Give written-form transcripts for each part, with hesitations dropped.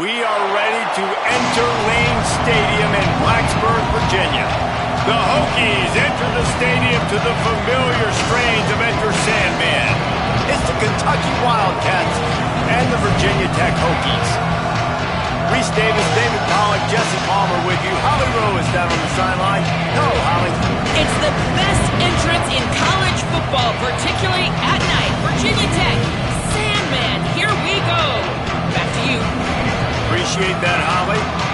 We are ready to enter Lane Stadium in Blacksburg, Virginia. The Hokies enter the stadium to the familiar strains of Enter Sandman. It's the Kentucky Wildcats and the Virginia Tech Hokies. Reese Davis, David Pollack, Jesse Palmer with you. Holly Rowe is down on the sideline. Hello, Holly. It's the best entrance in college football, particularly at night. Virginia Tech, Sandman, here we go. Back to you. Appreciate that, Holly.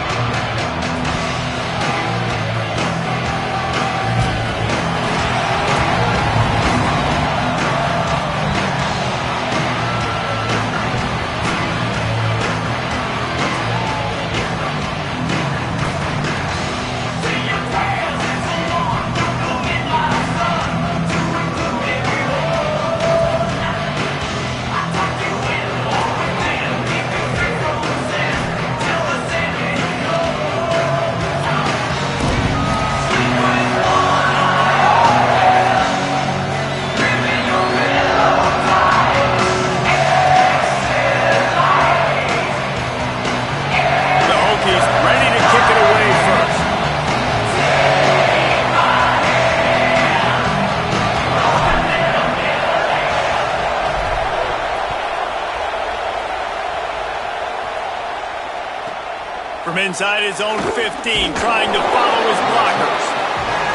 From inside his own 15, trying to follow his blockers.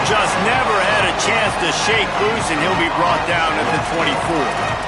Just never had a chance to shake loose, and he'll be brought down at the 24.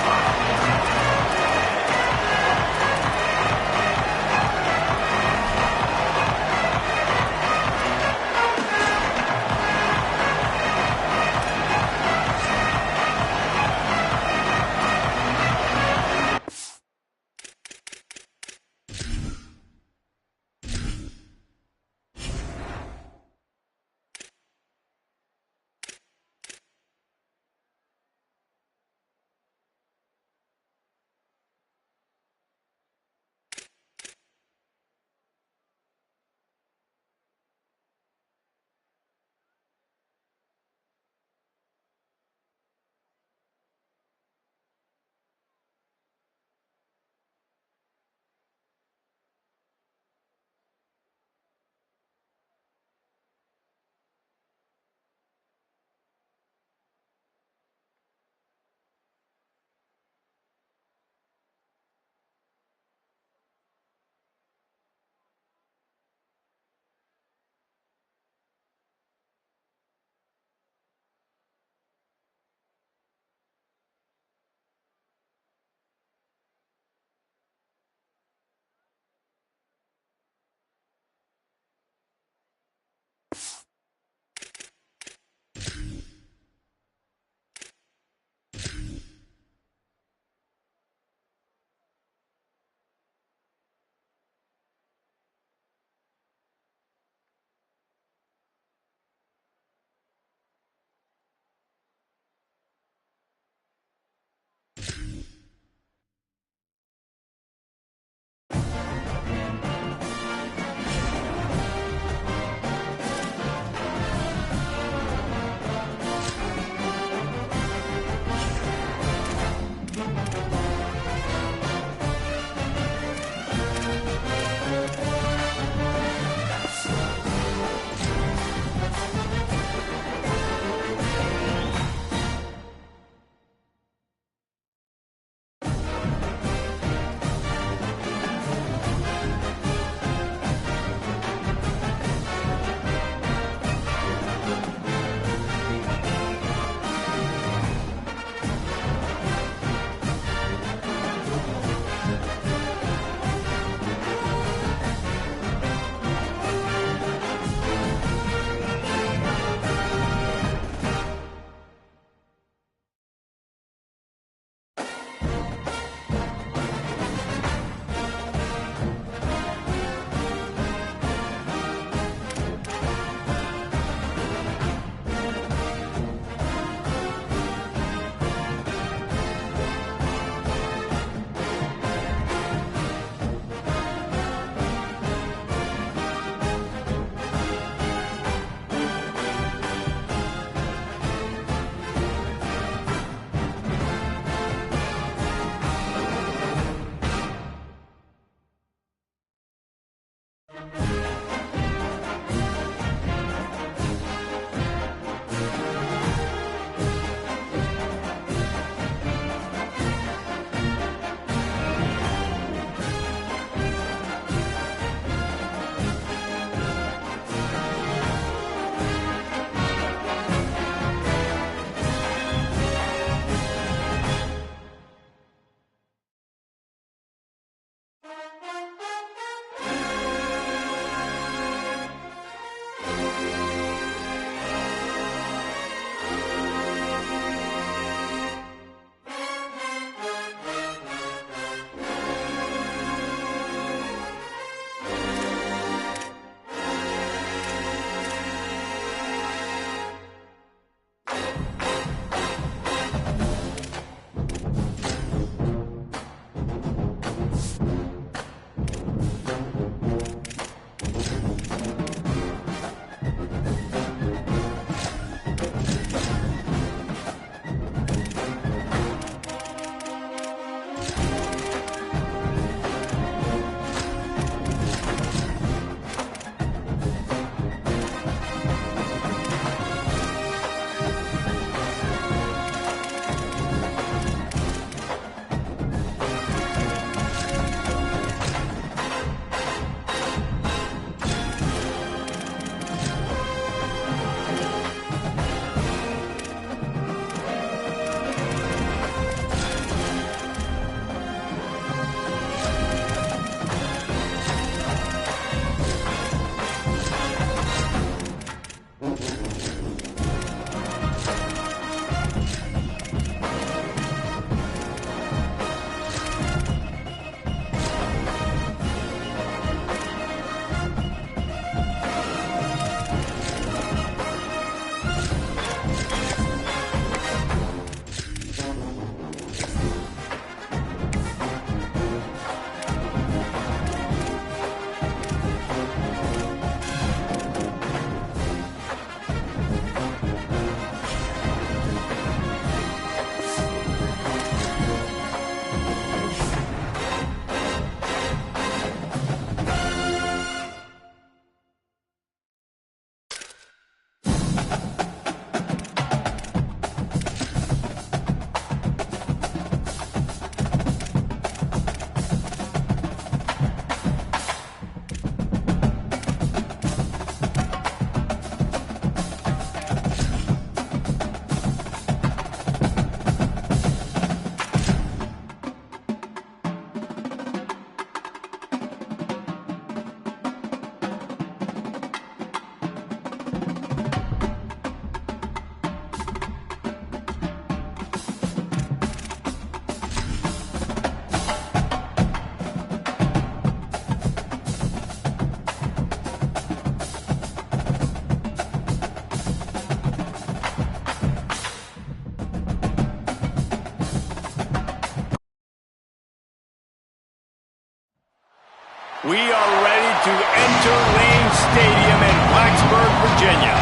We are ready to enter Lane Stadium in Blacksburg, Virginia.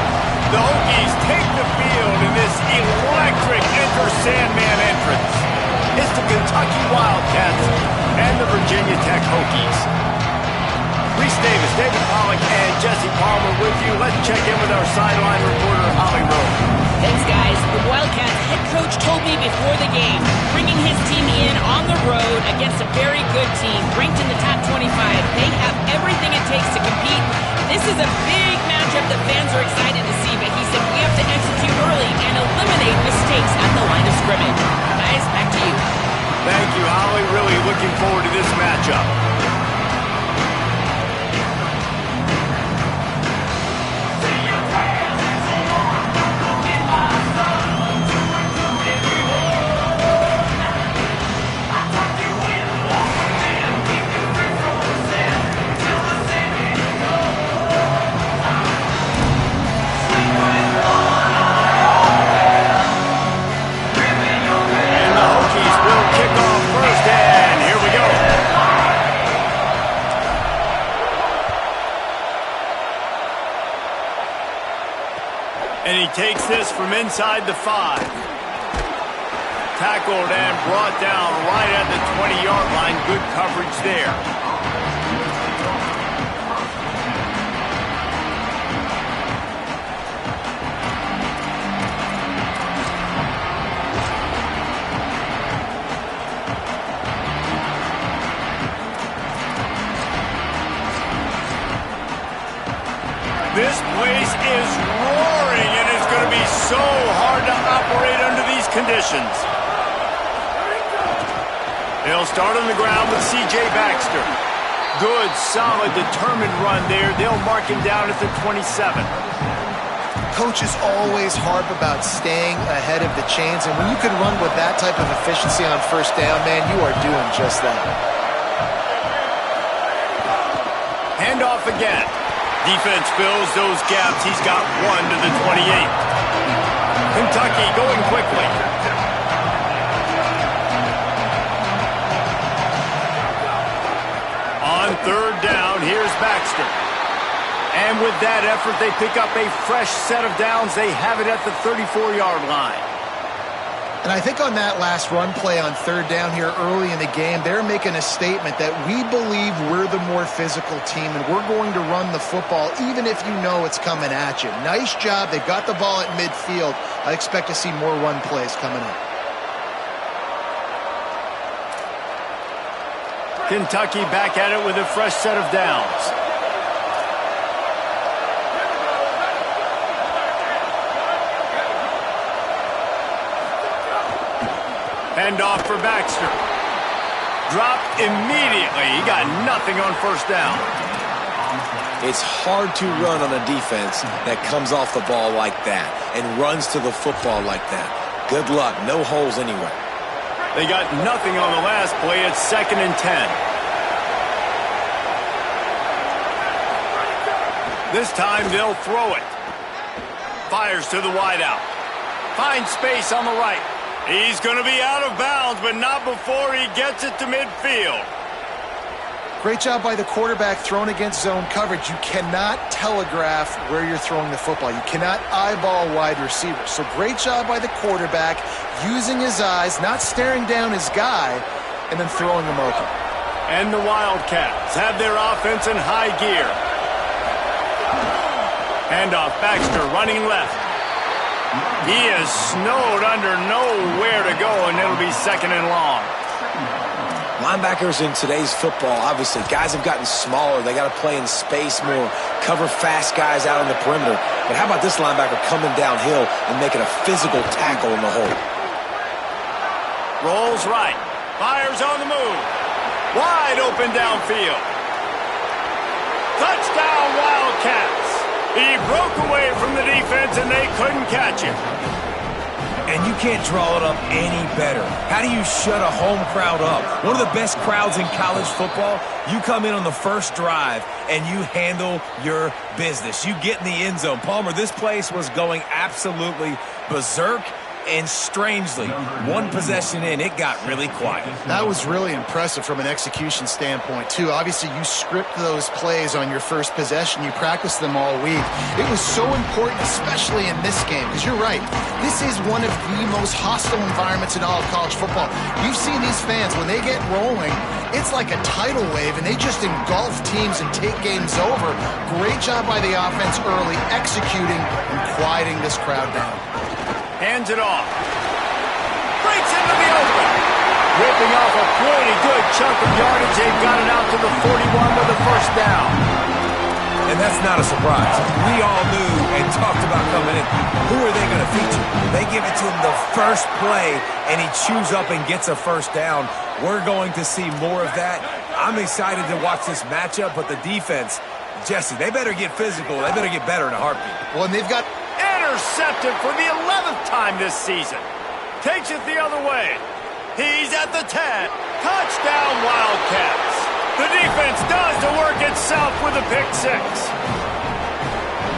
The Hokies take the field in this electric Enter Sandman entrance. It's the Kentucky Wildcats and the Virginia Tech Hokies. Reese Davis, David Pollack, and Jesse Palmer with you. Let's check in with our sideline reporter, Holly Rowe. Thanks, guys. The Wildcats head coach told me before the game, bringing his team in on the road against a very good team, ranked in the top 25. They have everything it takes to compete. This is a big matchup that fans are excited to see, but he said we have to execute early and eliminate mistakes at the line of scrimmage. Guys, back to you. Thank you, Holly. Really looking forward to this matchup. And he takes this from inside the 5. Tackled and brought down right at the 20-yard line. Good coverage there. This place is roaring, and it's going to be so hard to operate under these conditions. They'll start on the ground with C.J. Baxter. Good, solid, determined run there. They'll mark him down at the 27. Coaches always harp about staying ahead of the chains, and when you can run with that type of efficiency on first down, man, you are doing just that. Handoff again. Defense fills those gaps. He's got 1 to the 28. Kentucky going quickly. On third down, here's Baxter. And with that effort, they pick up a fresh set of downs. They have it at the 34-yard line. And I think on that last run play on third down here early in the game, they're making a statement that we believe we're the more physical team and we're going to run the football even if you know it's coming at you. Nice job. They got the ball at midfield. I expect to see more run plays coming up. Kentucky back at it with a fresh set of downs. Handoff for Baxter. Dropped immediately. He got nothing on first down. It's hard to run on a defense that comes off the ball like that and runs to the football like that. Good luck. No holes anywhere. They got nothing on the last play. It's 2nd and 10. This time they'll throw it. Fires to the wideout. Finds space on the right. He's going to be out of bounds, but not before he gets it to midfield. Great job by the quarterback throwing against zone coverage. You cannot telegraph where you're throwing the football. You cannot eyeball wide receivers. So great job by the quarterback using his eyes, not staring down his guy, and then throwing him open. And the Wildcats have their offense in high gear. Handoff, Baxter running left. He is snowed under, nowhere to go, and it'll be 2nd and long. Linebackers in today's football, obviously, guys have gotten smaller. They got to play in space more, cover fast guys out on the perimeter. But how about this linebacker coming downhill and making a physical tackle in the hole? Rolls right. Fires on the move. Wide open downfield. Touchdown, Wildcats. He broke away from the defense, and they couldn't catch him. And you can't draw it up any better. How do you shut a home crowd up? One of the best crowds in college football. You come in on the first drive, and you handle your business. You get in the end zone. Palmer, this place was going absolutely berserk, And strangely, one possession in, it got really quiet. That was really impressive from an execution standpoint, too. Obviously, you script those plays on your first possession. You practice them all week. It was so important, especially in this game, because you're right. This is one of the most hostile environments in all of college football. You've seen these fans, when they get rolling, it's like a tidal wave, and they just engulf teams and take games over. Great job by the offense early, executing and quieting this crowd down. Hands it off. Breaks into the open. Ripping off a pretty good chunk of yardage. They've got it out to the 41 with a first down. And that's not a surprise. We all knew and talked about coming in. Who are they going to feature? They give it to him the first play, and he chews up and gets a first down. We're going to see more of that. I'm excited to watch this matchup, but the defense, Jesse, they better get physical. They better get better in a heartbeat. Well, and they've got... Intercepted for the 11th time this season. Takes it the other way. He's at the 10. Touchdown, Wildcats. The defense does the work itself with a pick six.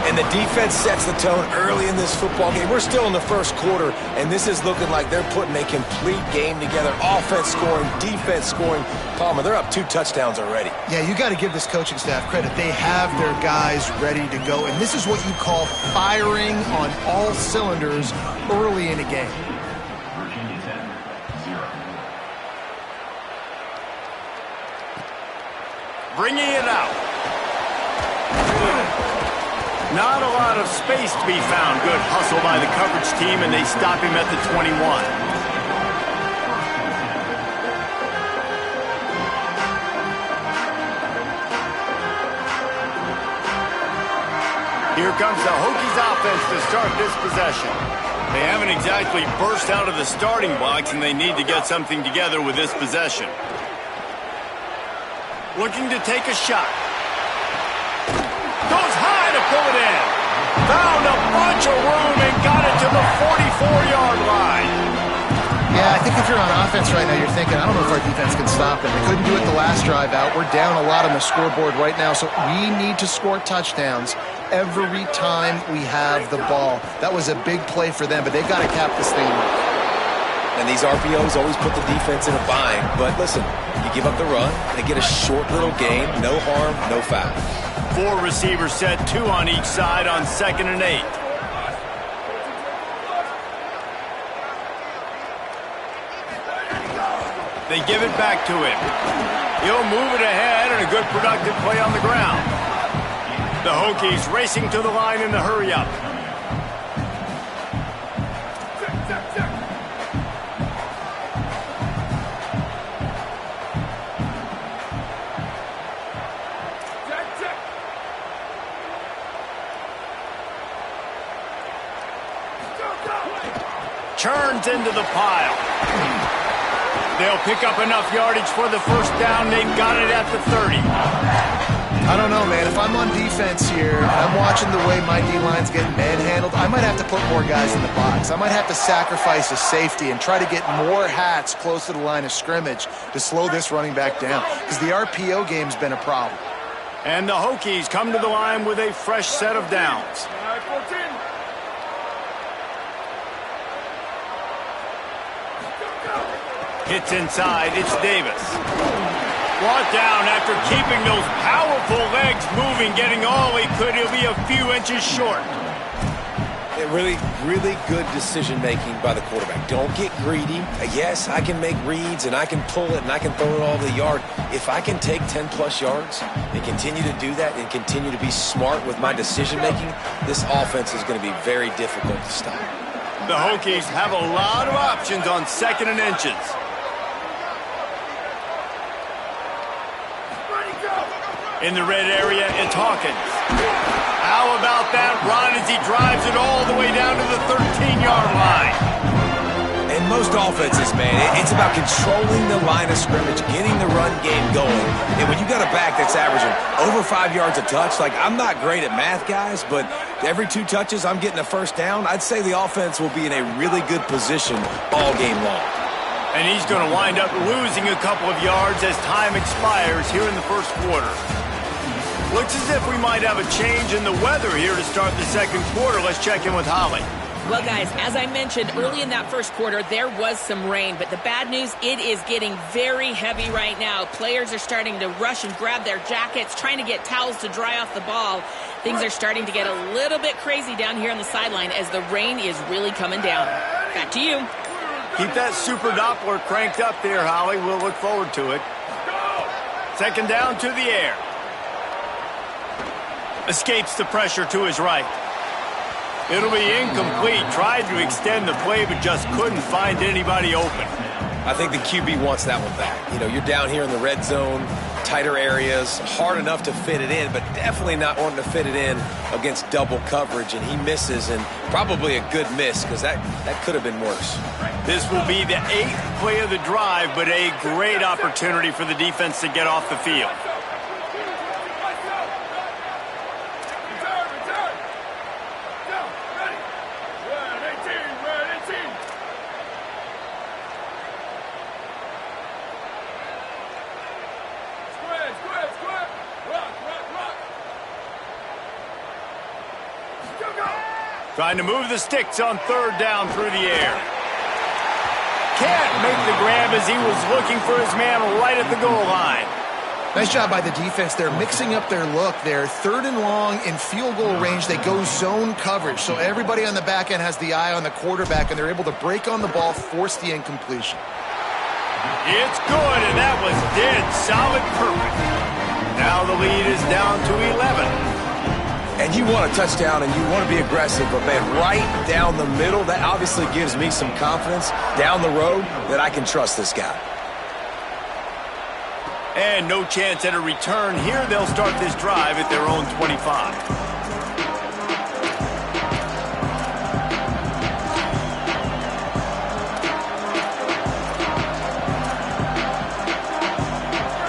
And the defense sets the tone early in this football game. We're still in the first quarter, and this is looking like they're putting a complete game together. Offense scoring, defense scoring. Palmer, they're up 2 touchdowns already. Yeah, you got to give this coaching staff credit. They have their guys ready to go, and this is what you call firing on all cylinders early in a game. Bringing it out. Not a lot of space to be found. Good hustle by the coverage team, and they stop him at the 21. Here comes the Hokies offense to start this possession. They haven't exactly burst out of the starting blocks, and they need to get something together with this possession. Looking to take a shot. Goes high to pull it in. Found a bunch of room and got it to the 44-yard line. Yeah, I think if you're on offense right now, you're thinking, I don't know if our defense can stop them. They couldn't do it the last drive out. We're down a lot on the scoreboard right now, so we need to score touchdowns every time we have the ball. That was a big play for them, but they've got to cap this thing off. And these RPOs always put the defense in a bind. But listen, you give up the run, they get a short little game, no harm, no foul. 4 receivers set, 2 on each side on 2nd and 8. They give it back to him. He'll move it ahead, and a good productive play on the ground. The Hokies racing to the line in the hurry-up. Turns into the pile. They'll pick up enough yardage for the first down. They've got it at the 30. I don't know, man. If I'm on defense here and I'm watching the way my D-line's getting manhandled, I might have to put more guys in the box. I might have to sacrifice a safety and try to get more hats close to the line of scrimmage to slow this running back down, because the RPO game's been a problem. And the Hokies come to the line with a fresh set of downs. Hits inside, it's Davis. Brought down after keeping those powerful legs moving, getting all he could. He'll be a few inches short. Really, really good decision-making by the quarterback. Don't get greedy. Yes, I can make reads, and I can pull it, and I can throw it all the yard. If I can take 10-plus yards and continue to do that and continue to be smart with my decision-making, this offense is going to be very difficult to stop. The Hokies have a lot of options on 2nd and inches. In the red area, it's Hawkins. How about that run as he drives it all the way down to the 13-yard line? In most offenses, man, it's about controlling the line of scrimmage, getting the run game going. And when you got a back that's averaging over 5 yards a touch, like, I'm not great at math, guys, but every 2 touches I'm getting a first down, I'd say the offense will be in a really good position all game long. And he's going to wind up losing a couple of yards as time expires here in the first quarter. Looks as if we might have a change in the weather here to start the second quarter. Let's check in with Holly. Well, guys, as I mentioned early in that first quarter, there was some rain, but the bad news, it is getting very heavy right now. Players are starting to rush and grab their jackets, trying to get towels to dry off the ball. Things are starting to get a little bit crazy down here on the sideline as the rain is really coming down. Back to you. Keep that super Doppler cranked up there, Holly. We'll look forward to it. Second down to the air. Escapes the pressure to his right. It'll be incomplete. Tried to extend the play, but just couldn't find anybody open. I think the QB wants that one back. You know, you're down here in the red zone, tighter areas, hard enough to fit it in, but definitely not wanting to fit it in against double coverage, and he misses, and probably a good miss because that could have been worse. This will be the 8th play of the drive, but a great opportunity for the defense to get off the field. Trying to move the sticks on third down through the air. Can't make the grab as he was looking for his man right at the goal line. Nice job by the defense. They're mixing up their look there. Third and long in field goal range. They go zone coverage. So everybody on the back end has the eye on the quarterback, and they're able to break on the ball, force the incompletion. It's good, and that was dead solid perfect. Now the lead is down to 11. And you want a touchdown and you want to be aggressive, but man, right down the middle, that obviously gives me some confidence down the road that I can trust this guy. And no chance at a return here. They'll start this drive at their own 25.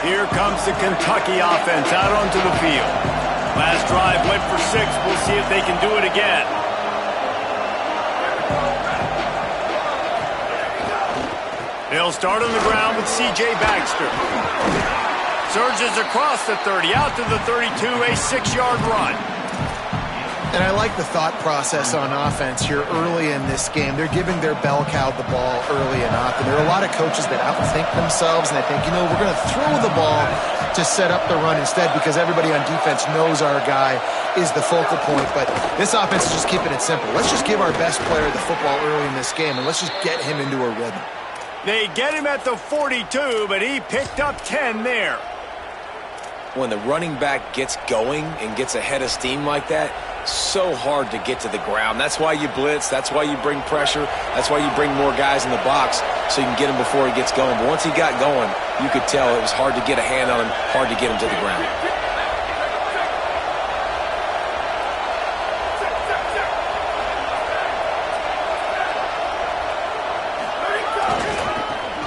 Here comes the Kentucky offense out onto the field. Last drive went for 6. We'll see if they can do it again. They'll start on the ground with C.J. Baxter. Surges across the 30, out to the 32, a 6-yard run. And I like the thought process on offense here early in this game. They're giving their bell cow the ball early and often. There are a lot of coaches that outthink themselves, and they think, you know, we're going to throw the ball to set up the run instead because everybody on defense knows our guy is the focal point. But this offense is just keeping it simple. Let's just give our best player the football early in this game, and let's just get him into a rhythm. They get him at the 42, but he picked up 10 there. When the running back gets going and gets ahead of steam like that, so hard to get to the ground. That's why you blitz. That's why you bring pressure. That's why you bring more guys in the box so you can get him before he gets going. But once he got going, you could tell it was hard to get a hand on him, hard to get him to the ground.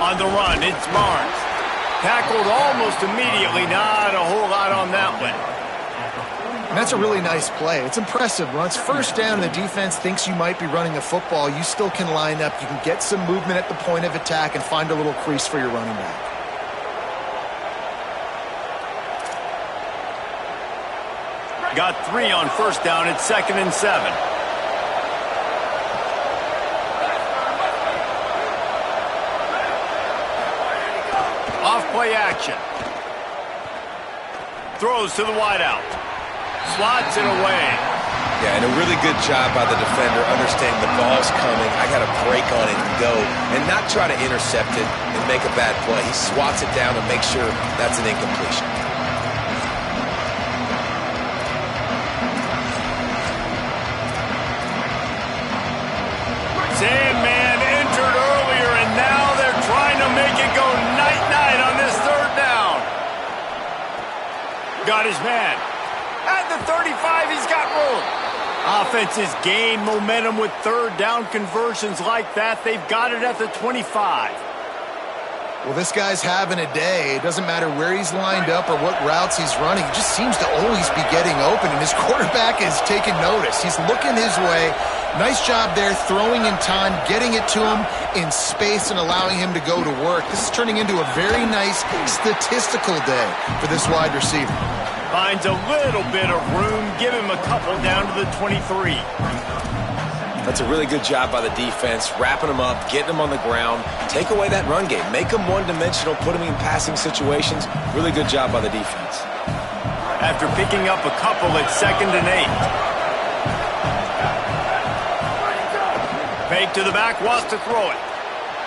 On the run, it's Barnes. Tackled almost immediately. Not a whole lot on that one. And that's a really nice play. It's impressive. Once first down and the defense thinks you might be running a football, you still can line up. You can get some movement at the point of attack and find a little crease for your running back. Got 3 on first down. It's 2nd and 7. Off-play action. Throws to the wideout. Slots it away. Yeah, and a really good job by the defender understanding the ball's coming. I got to break on it and go and not try to intercept it and make a bad play. He swats it down to make sure that's an incompletion. Sandman entered earlier, and now they're trying to make it go night-night on this third down. Got his man. At the 35, he's got room. Offenses gain momentum with third down conversions like that. They've got it at the 25. Well, this guy's having a day. It doesn't matter where he's lined up or what routes he's running. He just seems to always be getting open, and his quarterback is taking notice. He's looking his way. Nice job there, throwing in time, getting it to him in space and allowing him to go to work. This is turning into a very nice statistical day for this wide receiver. Finds a little bit of room. Give him a couple down to the 23. That's a really good job by the defense, wrapping them up, getting them on the ground. Take away that run game. Make them one-dimensional, put them in passing situations. Really good job by the defense. After picking up a couple at 2nd and 8. Fake to the back, wants to throw it.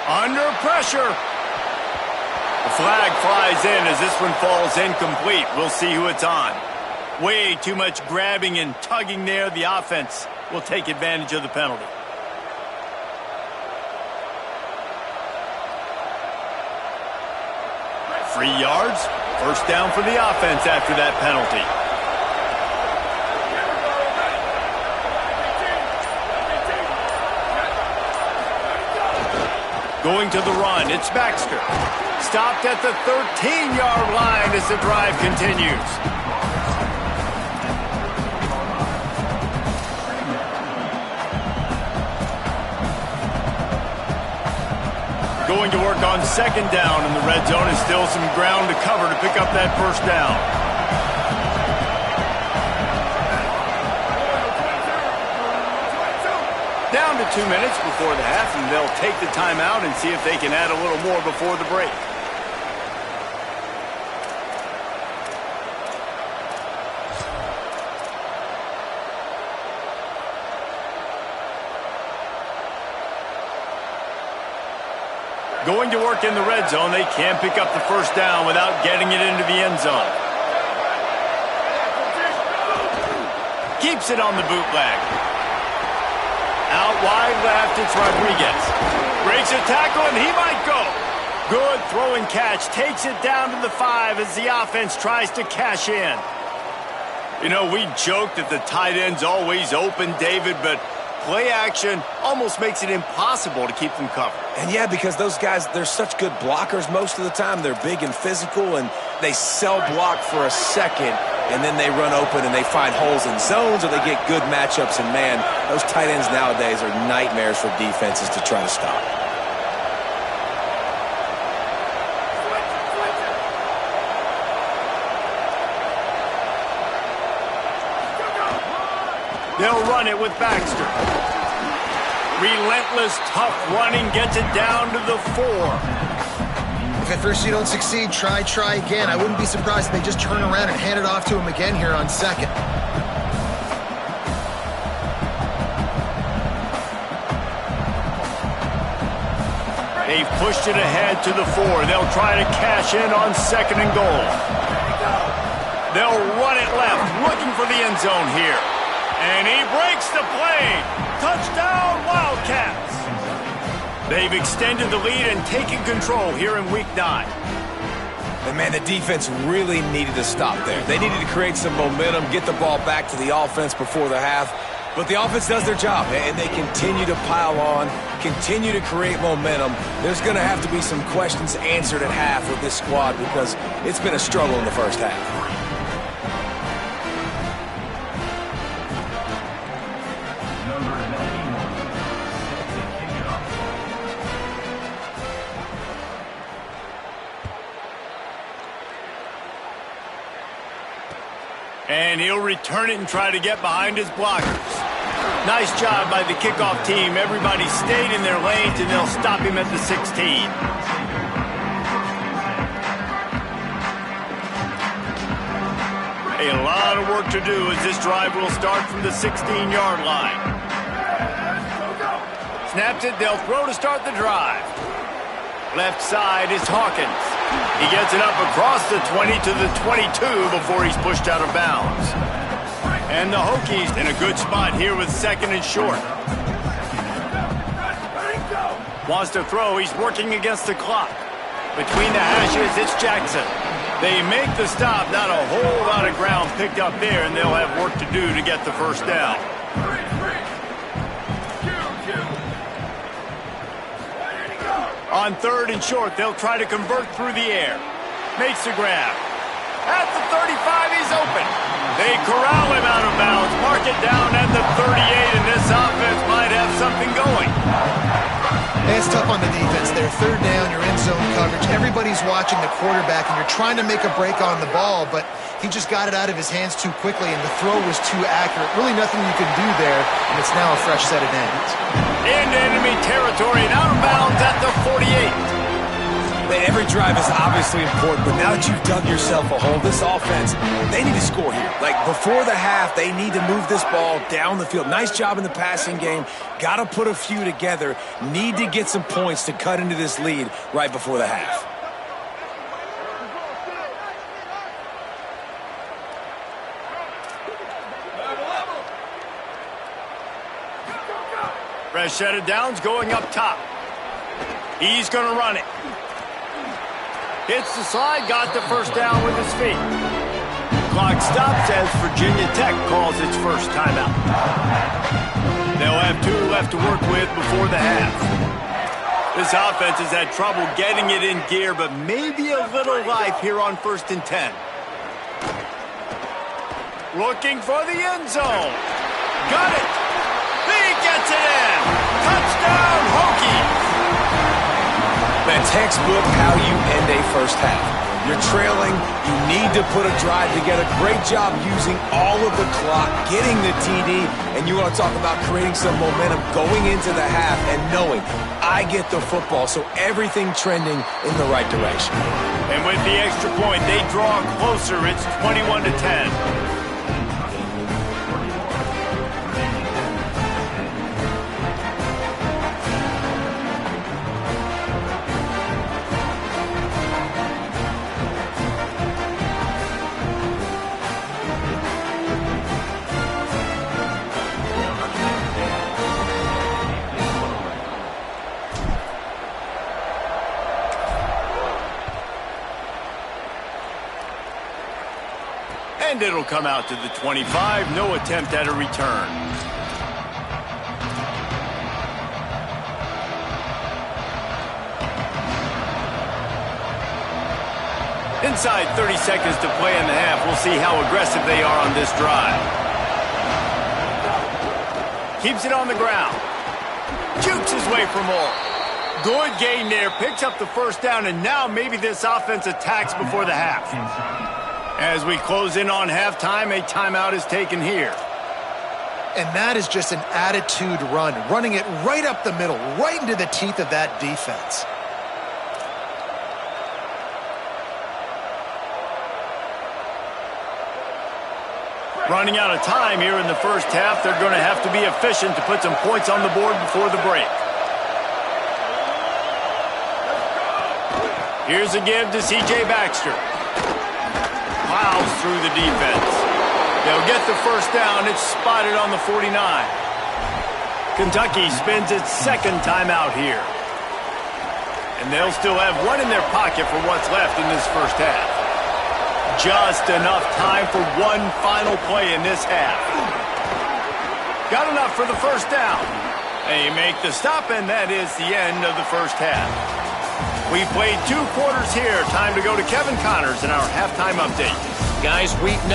Under pressure. The flag flies in as this one falls incomplete. We'll see who it's on. Way too much grabbing and tugging there. The offense will take advantage of the penalty. Free yards. First down for the offense after that penalty. Going to the run, it's Baxter. Stopped at the 13-yard line as the drive continues. Going to work on 2nd down in the red zone, and still some ground to cover to pick up that first down. Down to 2 minutes before the half, and they'll take the timeout and see if they can add a little more before the break. Going to work in the red zone. They can't pick up the first down without getting it into the end zone. Keeps it on the bootleg. Out wide left, it's Rodriguez. Breaks a tackle, and he might go. Good throw and catch. Takes it down to the 5 as the offense tries to cash in. You know, we joke that the tight end's always open, David, but play action almost makes it impossible to keep them covered. And yeah, because those guys, they're such good blockers most of the time. They're big and physical, and they cell block for a second, and then they run open and they find holes in zones, or they get good matchups. And man, those tight ends nowadays are nightmares for defenses to try to stop. They'll run it with Baxter. Relentless, tough running gets it down to the 4. If at first you don't succeed, try again. I wouldn't be surprised if they just turn around and hand it off to him again here on 2nd. They've pushed it ahead to the 4. They'll try to cash in on 2nd and goal. They'll run it left, looking for the end zone here. And he breaks the play. Touchdown, Wildcats. They've extended the lead and taken control here in Week 9. And, man, the defense really needed to stop there. They needed to create some momentum, get the ball back to the offense before the half. But the offense does their job, and they continue to pile on, continue to create momentum. There's going to have to be some questions answered at half with this squad because it's been a struggle in the first half. And he'll return it and try to get behind his blockers. Nice job by the kickoff team. Everybody stayed in their lanes, and they'll stop him at the 16. A lot of work to do as this drive will start from the 16-yard line. Snaps it, they'll throw to start the drive. Left side is Hawkins. He gets it up across the 20 to the 22 before he's pushed out of bounds. And the Hokies in a good spot here with 2nd and short. Wants to throw, he's working against the clock. Between the hashes, it's Jackson. They make the stop, not a whole lot of ground picked up there, and they'll have work to do to get the first down. On 3rd and short, they'll try to convert through the air. Makes the grab. At the 35, he's open. They corral him out of bounds, mark it down at the 38, and this offense might have something going. And it's tough on the defense there. Third down, you're in zone coverage. Everybody's watching the quarterback, and you're trying to make a break on the ball, but he just got it out of his hands too quickly, and the throw was too accurate. Really nothing you can do there, and it's now a fresh set of downs. Into enemy territory and out of bounds at the 48. Every drive is obviously important, but now that you've dug yourself a hole, this offense, they need to score here. Like, before the half, they need to move this ball down the field. Nice job in the passing game. Got to put a few together. Need to get some points to cut into this lead right before the half. Fresh set of downs going up top. He's going to run it. Hits the slide, got the first down with his feet. Clock stops as Virginia Tech calls its first timeout. They'll have 2 left to work with before the half. This offense has had trouble getting it in gear, but maybe a little life here on 1st and 10. Looking for the end zone. Got it. He gets it in. Touchdown, Hokies. Man, textbook how you end a first half. You're trailing. You need to put a drive together. Great job using all of the clock, getting the TD, and you want to talk about creating some momentum going into the half and knowing I get the football, so everything trending in the right direction. And with the extra point, they draw closer. It's 21-10. And it'll come out to the 25. No attempt at a return. Inside 30 seconds to play in the half. We'll see how aggressive they are on this drive. Keeps it on the ground. Jukes his way for more. Good gain there. Picks up the first down, and now maybe this offense attacks before the half. As we close in on halftime, a timeout is taken here. And that is just an attitude run, running it right up the middle, right into the teeth of that defense. Running out of time here in the first half. They're going to have to be efficient to put some points on the board before the break. Here's a give to C.J. Baxter. Plows through the defense. They'll get the first down. It's spotted on the 49. Kentucky spends its second timeout here. And they'll still have one in their pocket for what's left in this first half. Just enough time for one final play in this half. Got enough for the first down. They make the stop, and that is the end of the first half. We've played 2 quarters here. Time to go to Kevin Connors in our halftime update. Guys, week 9,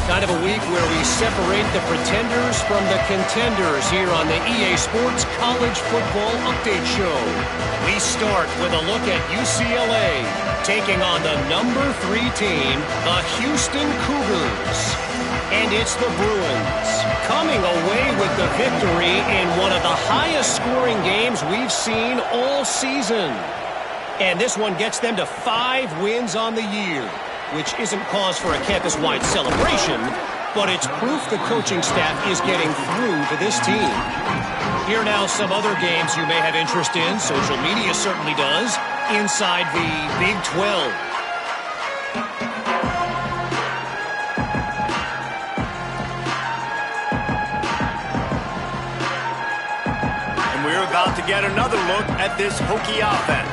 kind of a week where we separate the pretenders from the contenders here on the EA Sports College Football Update Show. We start with a look at UCLA taking on the number 3 team, the Houston Cougars. And it's the Bruins coming away with the victory in one of the highest scoring games we've seen all season. And this one gets them to 5 wins on the year, which isn't cause for a campus-wide celebration, but it's proof the coaching staff is getting through to this team. Here now some other games you may have interest in. Social media certainly does. Inside the Big 12. And we're about to get another look at this Hokie offense.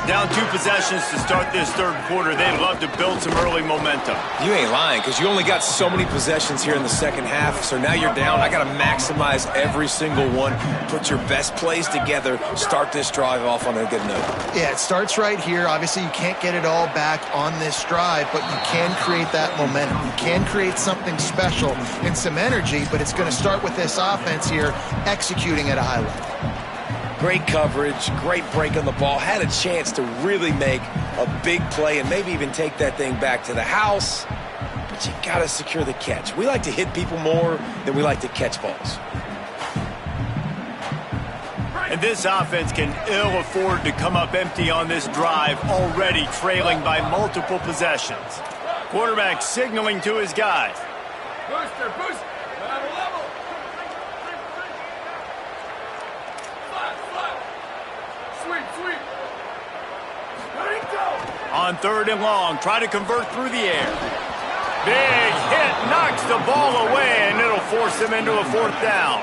Down 2 possessions to start this third quarter. They'd love to build some early momentum. You ain't lying, because you only got so many possessions here in the second half, so now you're down. I got to maximize every single one. Put your best plays together. Start this drive off on a good note. Yeah, it starts right here. Obviously, you can't get it all back on this drive, but you can create that momentum. You can create something special and some energy, but it's going to start with this offense here executing at a high level. Great coverage, great break on the ball. Had a chance to really make a big play and maybe even take that thing back to the house. But you got to secure the catch. We like to hit people more than we like to catch balls. And this offense can ill afford to come up empty on this drive, already trailing by multiple possessions. Quarterback signaling to his guys. Booster, booster. Level. Flat. Sweep. Let it go. On 3rd and long, try to convert through the air. Big hit, knocks the ball away, and it'll force them into a 4th down.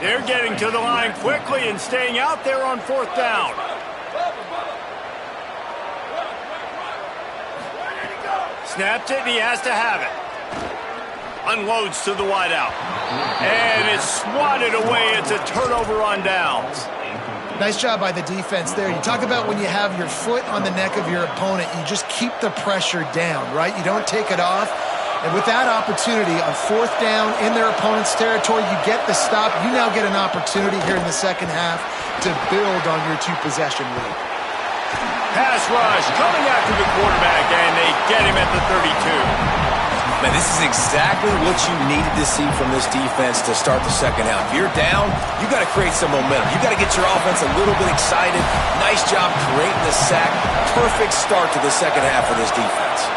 They're getting to the line quickly and staying out there on 4th down. Snaps it, and he has to have it. Unloads to the wideout. And it's swatted away. It's a turnover on downs. Nice job by the defense there. You talk about when you have your foot on the neck of your opponent, you just keep the pressure down, right? You don't take it off. And with that opportunity on 4th down in their opponent's territory, you get the stop. You now get an opportunity here in the second half to build on your 2-possession lead. Pass rush coming after the quarterback, and they get him at the 32. Man, this is exactly what you needed to see from this defense to start the second half. If you're down, you got to create some momentum. You got to get your offense a little bit excited. Nice job creating the sack. Perfect start to the second half of this defense.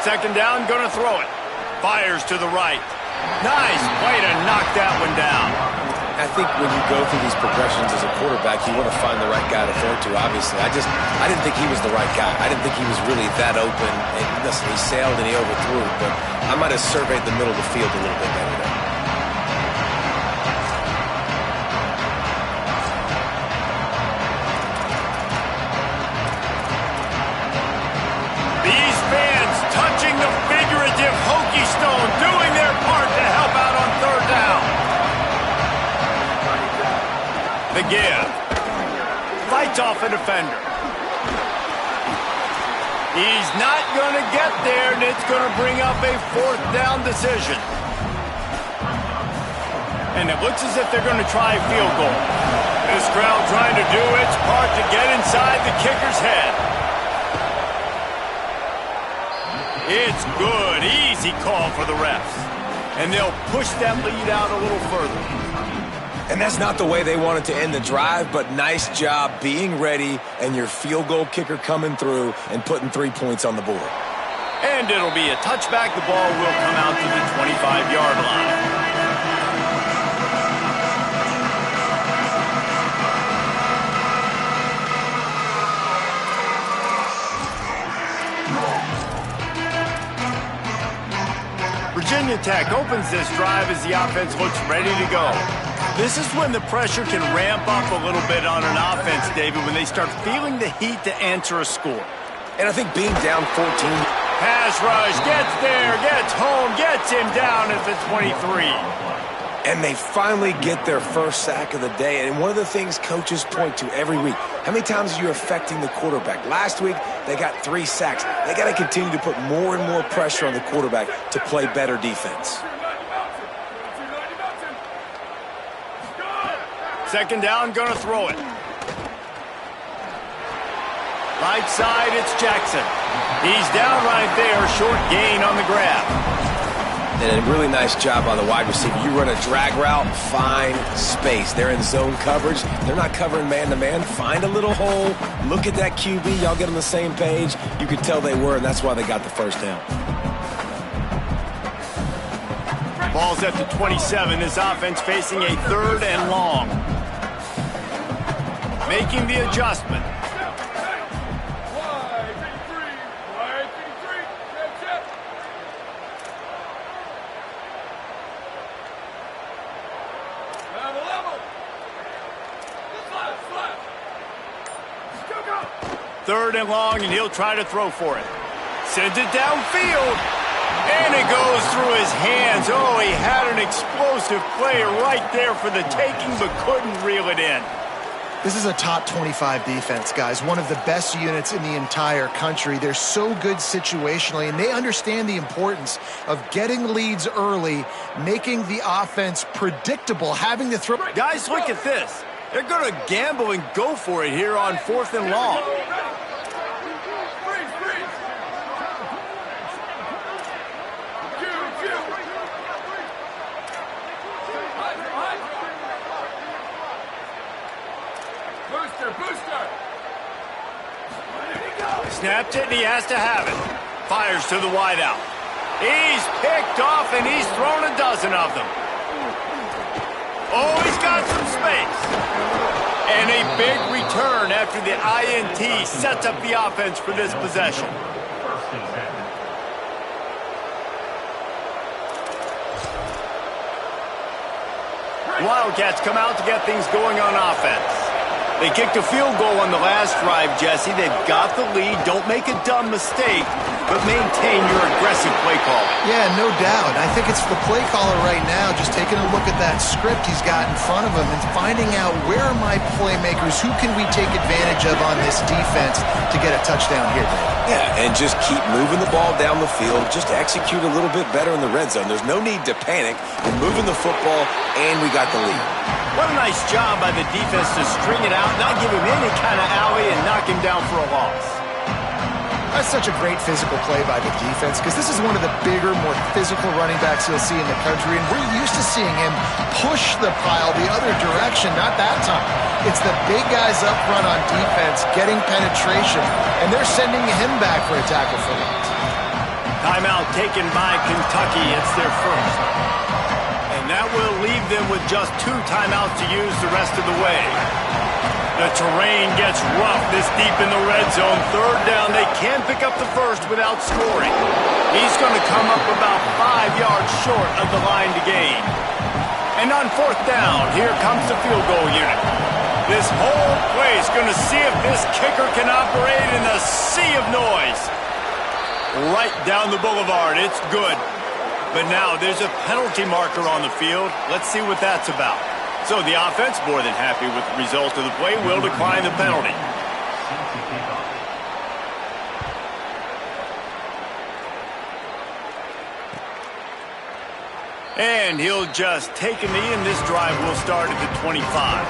Second down, gonna throw it. Fires to the right. Nice play to knock that one down. I think when you go through these progressions as a quarterback, you want to find the right guy to throw to, obviously. I didn't think he was the right guy. I didn't think he was really that open. And listen, he sailed and he overthrew it, but I might have surveyed the middle of the field a little bit better there. These fans touching the figurative Hokie stone, doing their part to help out on 3rd down. The give. Fights off a defender. He's not going to get there, and it's going to bring up a 4th down decision. And it looks as if they're going to try a field goal. This crowd trying to do its part to get inside the kicker's head. It's good. Easy call for the refs. And they'll push that lead out a little further. And that's not the way they wanted to end the drive, but nice job being ready and your field goal kicker coming through and putting 3 points on the board. And it'll be a touchback. The ball will come out to the 25-yard line. Virginia Tech opens this drive as the offense looks ready to go. This is when the pressure can ramp up a little bit on an offense, David, when they start feeling the heat to answer a score. And I think being down 14. Pass rush, gets there, gets home, gets him down at the 23. And they finally get their first sack of the day. And one of the things coaches point to every week, how many times are you affecting the quarterback? Last week, they got 3 sacks. They got to continue to put more and more pressure on the quarterback to play better defense. Second down, gonna throw it. Right side, it's Jackson. He's down right there, short gain on the grab. And a really nice job by the wide receiver. You run a drag route, find space. They're in zone coverage. They're not covering man-to-man. Find a little hole. Look at that QB. Y'all get on the same page. You could tell they were, and that's why they got the first down. Ball's at the 27. This offense facing a 3rd and long. Making the adjustment. Third and long, and he'll try to throw for it. Sends it downfield, and it goes through his hands. Oh, he had an explosive play right there for the taking, but couldn't reel it in. This is a top 25 defense, guys. One of the best units in the entire country. They're so good situationally, and they understand the importance of getting leads early, making the offense predictable, having to throw. Guys, look at this. They're going to gamble and go for it here on 4th and long. Snapped it, and he has to have it. Fires to the wideout. He's picked off, and he's thrown a dozen of them. Oh, he's got some space. And a big return after the INT sets up the offense for this possession. Wildcats come out to get things going on offense. They kicked a field goal on the last drive, Jesse. They've got the lead. Don't make a dumb mistake, but maintain your aggressive play call. Yeah, no doubt. I think it's the play caller right now just taking a look at that script he's got in front of him and finding out where are my playmakers, who can we take advantage of on this defense to get a touchdown here, Dave. Yeah, and just keep moving the ball down the field. Just execute a little bit better in the red zone. There's no need to panic. We're moving the football, and we got the lead. What a nice job by the defense to string it out, not give him any kind of alley, and knock him down for a loss. That's such a great physical play by the defense because this is one of the bigger, more physical running backs you'll see in the country, and we're used to seeing him push the pile the other direction. Not that time. It's the big guys up front on defense getting penetration, and they're sending him back for a tackle for loss. Timeout taken by Kentucky. It's their first. And that will leave them with just 2 timeouts to use the rest of the way. The terrain gets rough this deep in the red zone. 3rd down, they can pick up the first without scoring. He's going to come up about 5 yards short of the line to gain. And on 4th down, here comes the field goal unit. This whole play is going to see if this kicker can operate in a sea of noise. Right down the boulevard, it's good. But now there's a penalty marker on the field. Let's see what that's about. So the offense, more than happy with the result of the play, will decline the penalty. And he'll just take a knee, and this drive will start at the 25.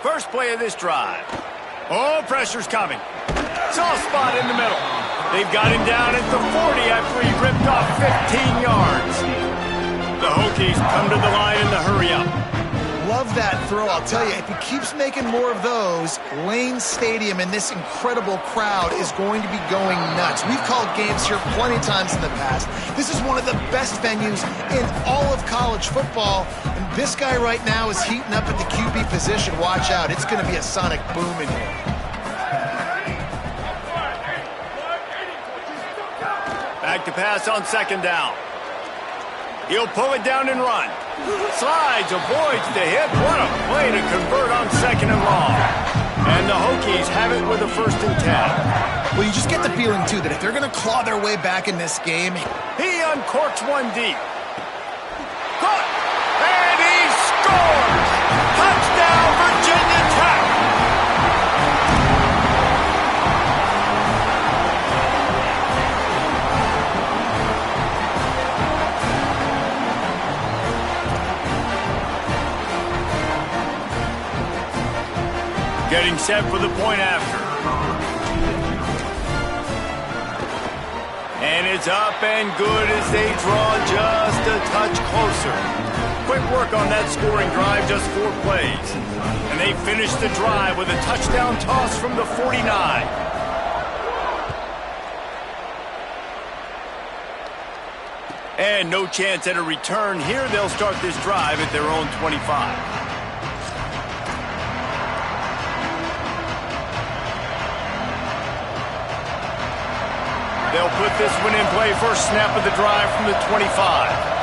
First play of this drive. Oh, pressure's coming. Soft spot in the middle. They've got him down at the 40 after he ripped off 15 yards. The Hokies come to the line in the hurry-up. Love that throw. I'll tell you, if he keeps making more of those, Lane Stadium and this incredible crowd is going to be going nuts. We've called games here plenty of times in the past. This is one of the best venues in all of college football. And this guy right now is heating up at the QB position. Watch out. It's going to be a sonic boom in here. Back to pass on 2nd down. He'll pull it down and run. Slides, avoids the hit. What a play to convert on 2nd and long. And the Hokies have it with a 1st and 10. Well, you just get the feeling, too, that if they're going to claw their way back in this game. He uncorks one deep. Caught. And he scores! Touchdown, Virginia Tech! Getting set for the point after. And it's up and good as they draw just a touch closer. Quick work on that scoring drive, just 4 plays. And they finish the drive with a touchdown toss from the 49. And no chance at a return here. They'll start this drive at their own 25. They'll put this one in play. First snap of the drive from the 25.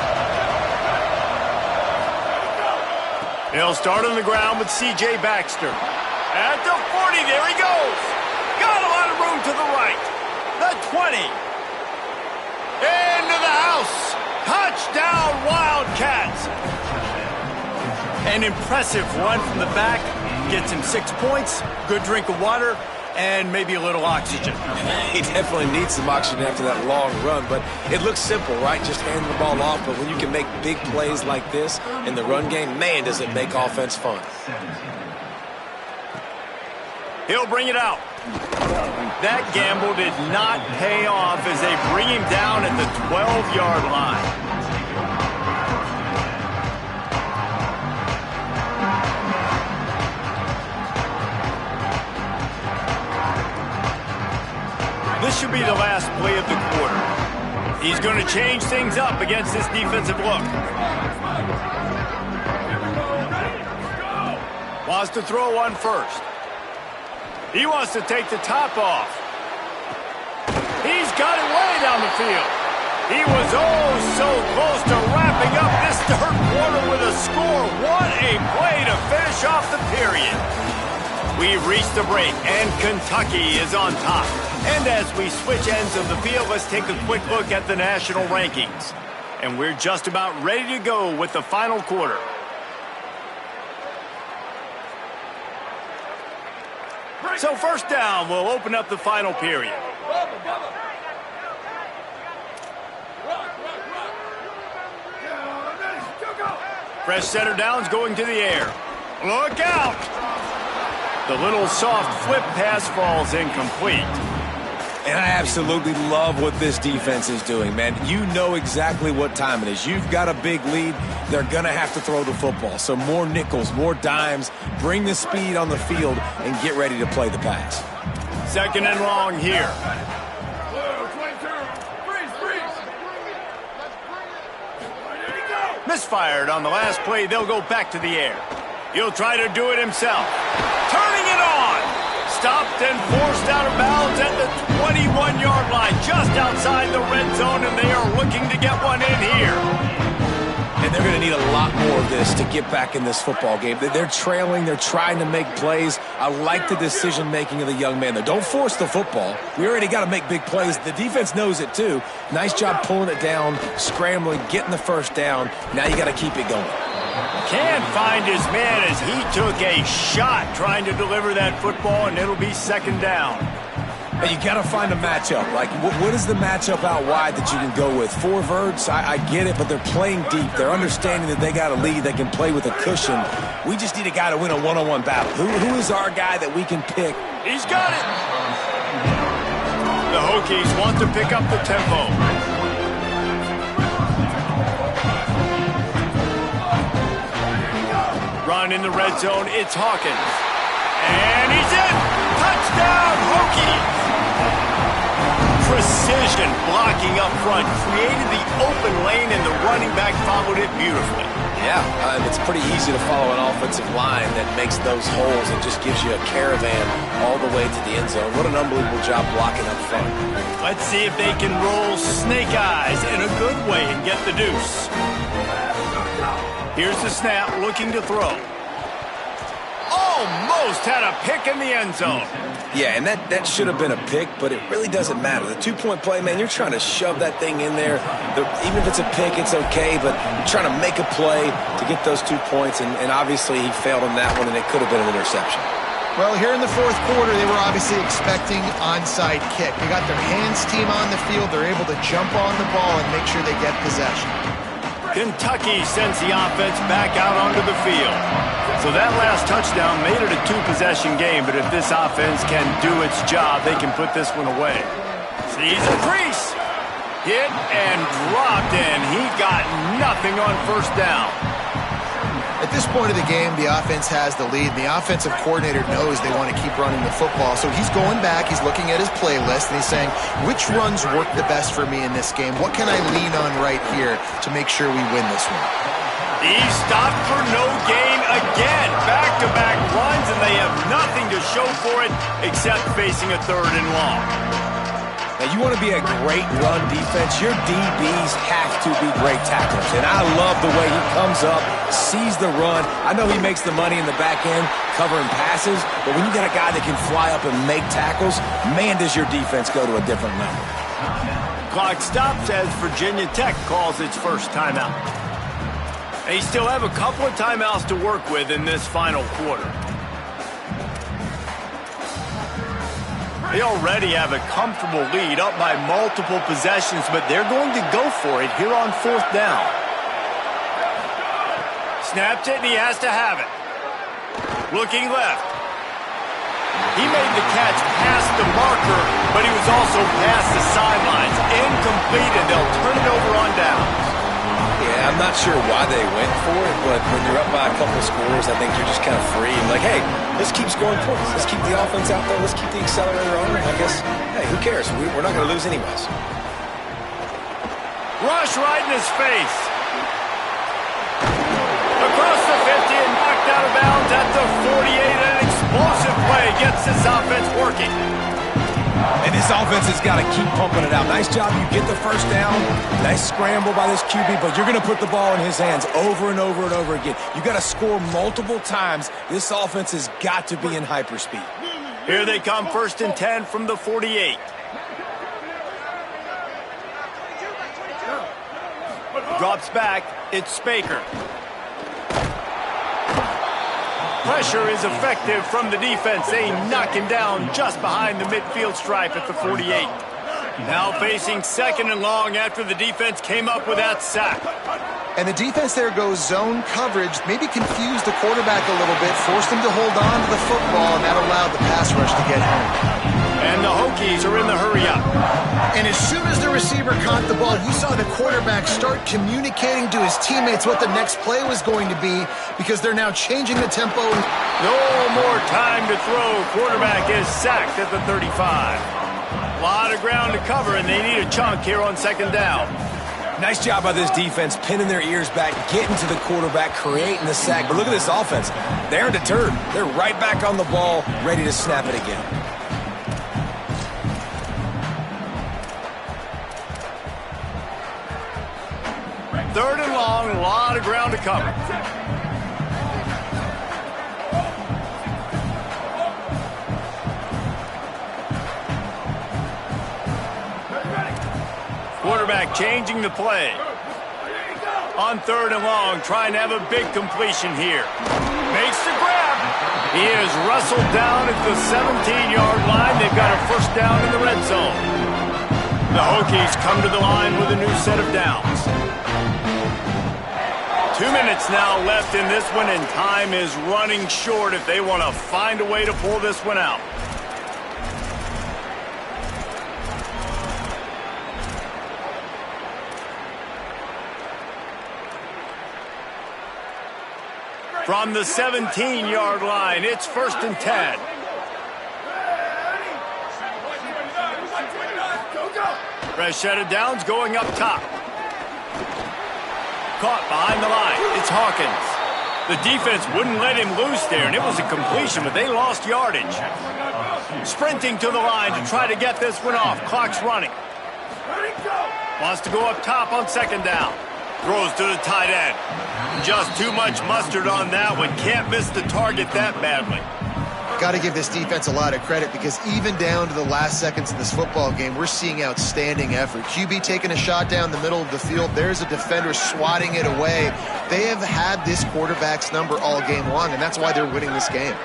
He'll start on the ground with C.J. Baxter. At the 40, there he goes. Got a lot of room to the right. The 20. Into the house. Touchdown, Wildcats. An impressive run from the back. Gets him 6 points, good drink of water, and maybe a little oxygen. He definitely needs some oxygen after that long run, but it looks simple, right? Just hand the ball off, but when you can make big plays like this in the run game, man, does it make offense fun. He'll bring it out. That gamble did not pay off as they bring him down at the 12-yard line. This should be the last play of the quarter. He's going to change things up against this defensive look. Wants to throw one first. He wants to take the top off. He's got it way down the field. He was oh so close to wrapping up this third quarter with a score. What a play to finish off the period. We've reached the break, and Kentucky is on top. And as we switch ends of the field, let's take a quick look at the national rankings. And we're just about ready to go with the final quarter. So first down, we'll open up the final period. Fresh center down's going to the air. Look out! The little soft flip pass falls incomplete. And I absolutely love what this defense is doing, man. You know exactly what time it is. You've got a big lead. They're going to have to throw the football. So more nickels, more dimes. Bring the speed on the field and get ready to play the pass. Second and long here. Misfired on the last play. They'll go back to the air. He'll try to do it himself. Turning it on. Stopped and forced out of bounds at the 21-yard line, just outside the red zone, and they are looking to get one in here. And they're going to need a lot more of this to get back in this football game. They're trailing. They're trying to make plays. I like the decision-making of the young man, though. Don't force the football. We already got to make big plays. The defense knows it, too. Nice job pulling it down, scrambling, getting the first down. Now you got to keep it going. Can't find his man as he took a shot trying to deliver that football, and it'll be second down. Hey, you got to find a matchup. Like, what is the matchup out wide that you can go with? Four verts, I get it, but they're playing deep. They're understanding that they got a lead. They can play with a cushion. We just need a guy to win a one-on-one battle. Who is our guy that we can pick? He's got it. The Hokies want to pick up the tempo. Run in the red zone, it's Hawkins. And he's in! Touchdown, Hokies! Precision blocking up front, created the open lane, and the running back followed it beautifully. Yeah, it's pretty easy to follow an offensive line that makes those holes and just gives you a caravan all the way to the end zone. What an unbelievable job blocking up front. Let's see if they can roll snake eyes in a good way and get the deuce. Here's the snap, looking to throw. Almost had a pick in the end zone. Yeah, and that should have been a pick, but it really doesn't matter. The two-point play, man, you're trying to shove that thing in there. Even if it's a pick, it's okay, but you're trying to make a play to get those 2 points, and obviously he failed on that one, and it could have been an interception. Well, here in the fourth quarter, they were obviously expecting onside kick. They got their hands team on the field. They're able to jump on the ball and make sure they get possession. Kentucky sends the offense back out onto the field. So that last touchdown made it a two-possession game, but if this offense can do its job, they can put this one away. Sees a crease. Hit and dropped, and he got nothing on first down. At this point of the game, the offense has the lead. The offensive coordinator knows they want to keep running the football. So he's going back, he's looking at his playlist, and he's saying, which runs work the best for me in this game? What can I lean on right here to make sure we win this one? He stopped for no gain again. Back-to-back runs, and they have nothing to show for it except facing a third and long. Now, you want to be a great run defense, your DBs have to be great tacklers. And I love the way he comes up, sees the run. I know he makes the money in the back end covering passes, but when you got a guy that can fly up and make tackles, man, does your defense go to a different level. Clock stops as Virginia Tech calls its first timeout. They still have a couple of timeouts to work with in this final quarter. They already have a comfortable lead, up by multiple possessions, but they're going to go for it here on fourth down. Snaps it, and he has to have it. Looking left. He made the catch past the marker, but he was also past the sidelines. Incomplete, and they'll turn it over on downs. Yeah, I'm not sure why they went for it, but when you're up by a couple scores, I think you're just kind of free. And like, hey, let's keep scoring points. Let's keep the offense out there. Let's keep the accelerator on. I guess, hey, who cares? We're not going to lose anyways. Rush right in his face. Across the 50 and knocked out of bounds at the 48. An explosive play gets this offense working. And this offense has got to keep pumping it out. Nice job. You get the first down. Nice scramble by this QB, but you're going to put the ball in his hands over and over and over again. You got to score multiple times. This offense has got to be in hyperspeed. Here they come, 1st and 10 from the 48. Drops back. It's Spaker. Pressure is effective from the defense. They knock him down just behind the midfield stripe at the 48. Now facing 2nd and long after the defense came up with that sack. And the defense there goes zone coverage, maybe confused the quarterback a little bit, forced him to hold on to the football, and that allowed the pass rush to get home. And the Hokies are in the hurry-up. And as soon as the receiver caught the ball, you saw the quarterback start communicating to his teammates what the next play was going to be, because they're now changing the tempo. No more time to throw. Quarterback is sacked at the 35. A lot of ground to cover, and they need a chunk here on 2nd down. Nice job by this defense, pinning their ears back, getting to the quarterback, creating the sack. But look at this offense. They're deterred. They're right back on the ball, ready to snap it again. Third and long, a lot of ground to cover. Quarterback changing the play. On 3rd and long, trying to have a big completion here. Makes the grab. He is wrestled down at the 17-yard line. They've got a first down in the red zone. The Hokies come to the line with a new set of downs. 2 minutes now left in this one, and time is running short if they want to find a way to pull this one out. From the 17-yard line, it's 1st and 10. Fresh set of downs going up top. Caught behind the line. It's Hawkins. The defense wouldn't let him loose there, and it was a completion, but they lost yardage. Sprinting to the line to try to get this one off. Clock's running. Wants to go up top on 2nd down. Throws to the tight end. Just too much mustard on that one. Can't miss the target that badly. Got to give this defense a lot of credit, because even down to the last seconds of this football game, we're seeing outstanding effort. QB taking a shot down the middle of the field. There's a defender swatting it away. They have had this quarterback's number all game long, and that's why they're winning this game.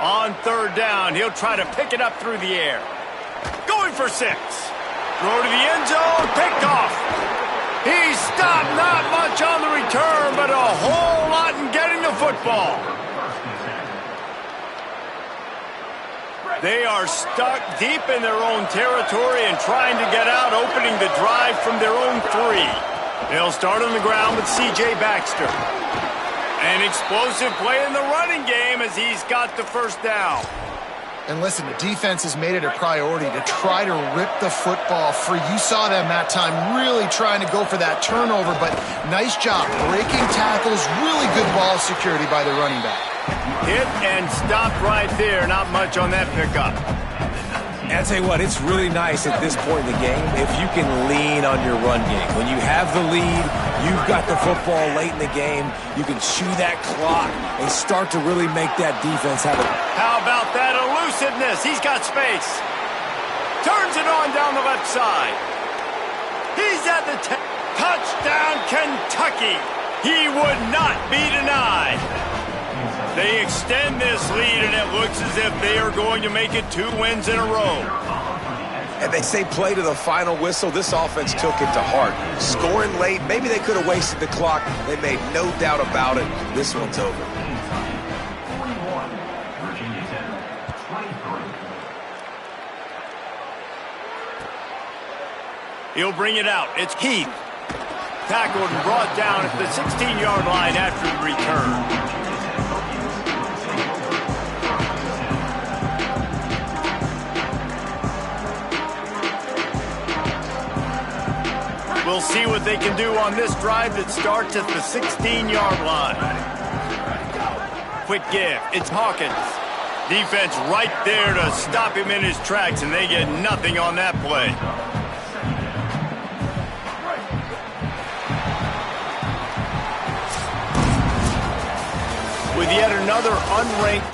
On 3rd down, he'll try to pick it up through the air. Going for 6. Throw to the end zone, picked off. He stopped, not much on the return, but a whole lot in getting the football. They are stuck deep in their own territory and trying to get out, opening the drive from their own 3. They'll start on the ground with C.J. Baxter. An explosive play in the running game as he's got the first down. And listen, the defense has made it a priority to try to rip the football free. You saw them that time really trying to go for that turnover, but nice job breaking tackles, really good ball security by the running back. Hit and stopped right there. Not much on that pickup. And I tell you what, it's really nice at this point in the game if you can lean on your run game. When you have the lead, you've got the football late in the game, you can chew that clock and start to really make that defense have a... How about that elusiveness? He's got space. Turns it on down the left side. He's at the touchdown, Kentucky. He would not be denied. They extend this lead, and it looks as if they are going to make it 2 wins in a row. And they say play to the final whistle. This offense took it to heart. Scoring late, maybe they could have wasted the clock. They made no doubt about it. This one's over. He'll bring it out. It's Heath. Tackled and brought down at the 16-yard line after the return. We'll see what they can do on this drive that starts at the 16-yard line. Quick give. It's Hawkins. Defense right there to stop him in his tracks, and they get nothing on that play. With yet another unranked